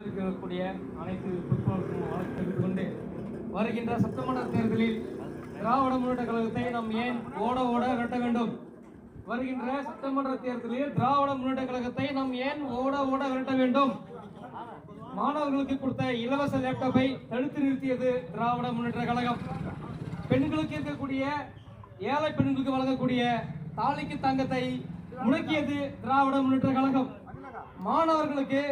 இருக்கக்கூடிய அனைத்து பொதுமக்களுக்கும் வழக்கு தெரிவித்துக் கொண்டு வருகின்ற சட்டமன்ற தேர்தலில் திராவிட முன்னேற்ற கழகத்தை நாம் ஏன் ஓட விரட்ட வேண்டும்? வருகின்ற சட்டமன்ற தேர்தலில் திராவிட முன்னேற்ற கழகத்தை நாம் ஏன் ஓட விரட்ட வேண்டும்? மாணவர்களுக்கு கொடுத்த இலவச லேப்டாப்பை தடுத்து நிறுத்தியது திராவிட முன்னேற்ற கழகம். பெண்களுக்கு இருக்கக்கூடிய ஏழை பெண்களுக்கு வழங்கக்கூடிய தாலிக்கு தங்கத்தை முடக்கியது திராவிட முன்னேற்ற கழகம். மாணவர்களுக்கு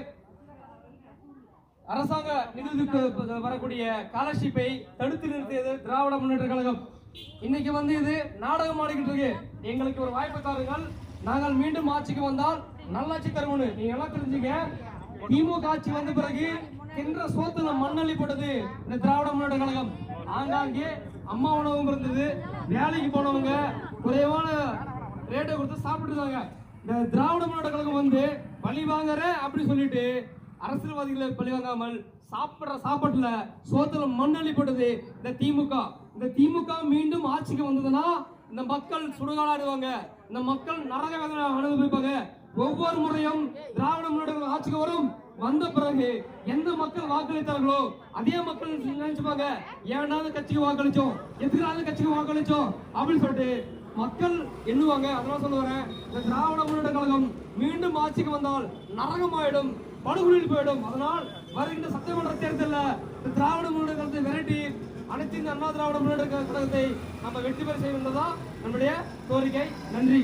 அரசாங்க நிதிக்கு வரக்கூடிய ஸ்காலர்ஷிப்பை தடுத்து நிறுத்தியது திராவிட முன்னேற்ற கழகம். இன்னைக்கு இது நாடகம் ஆடிக்கிட்டு இருக்கு. எங்களுக்கு ஒரு வாய்ப்பு தாருங்கள், நாங்கள் மீண்டும் ஆட்சிக்கு வந்தால் நல்லாட்சி தருவோம். நீங்க எல்லாம் தெரிஞ்சுங்க, திமுக ஆட்சி வந்த பிறகு தின்ற சோத்துல மண்ணள்ளி போட்டது இந்த திராவிட முன்னேற்ற கழகம். ஆங்காங்கே அம்மா உணவு இருந்தது, வேலைக்கு போனவங்க குறைவான ரேட்டை கொடுத்து சாப்பிட்டு இருக்காங்க. இந்த திராவிட முன்னேற்ற கழகம் பழி வாங்குற அப்படி சொல்லிட்டு அரசியல்வாதிகளை பழி வாங்காமல் சாப்பிடுற சாப்பாட்டுல சோத்துல மண்ணள்ளி போட்டது இந்த திமுக. இந்த திமுக மீண்டும் ஆட்சிக்கு வந்ததுன்னா இந்த மக்கள் சுடுகாடுவாங்க, இந்த மக்கள் நரக வேதனை அனுபவிப்பாங்க. ஒவ்வொரு முறையும் திராவிட முன்னேற்ற ஆட்சிக்கு வரும் வந்த பிறகு எந்த மக்கள் வாக்களித்தார்களோ அதே மக்கள் நினைச்சுப்பாங்க, ஏன்னாவது கட்சிக்கு வாக்களிச்சோம், எதுக்காவது கட்சிக்கு வாக்களிச்சோம் அப்படின்னு சொல்லிட்டு மக்கள் எண்ணுவாங்க. அதனால சொல்லுவாங்க, இந்த திராவிட முன்னேற்ற கழகம் மீண்டும் ஆட்சிக்கு வந்தால் நரகமாயிடும், படுகொலியில் போயிடும். அதனால் வருகின்ற சட்டமன்ற தேர்தலில் திராவிட முன்னேற்ற கழகத்தை விரட்டி அனைத்து இந்த அண்ணா திராவிட முன்னேற்ற கழகத்தை நம்ம வெற்றி பெற செய்வதுதான் நம்முடைய கோரிக்கை. நன்றி.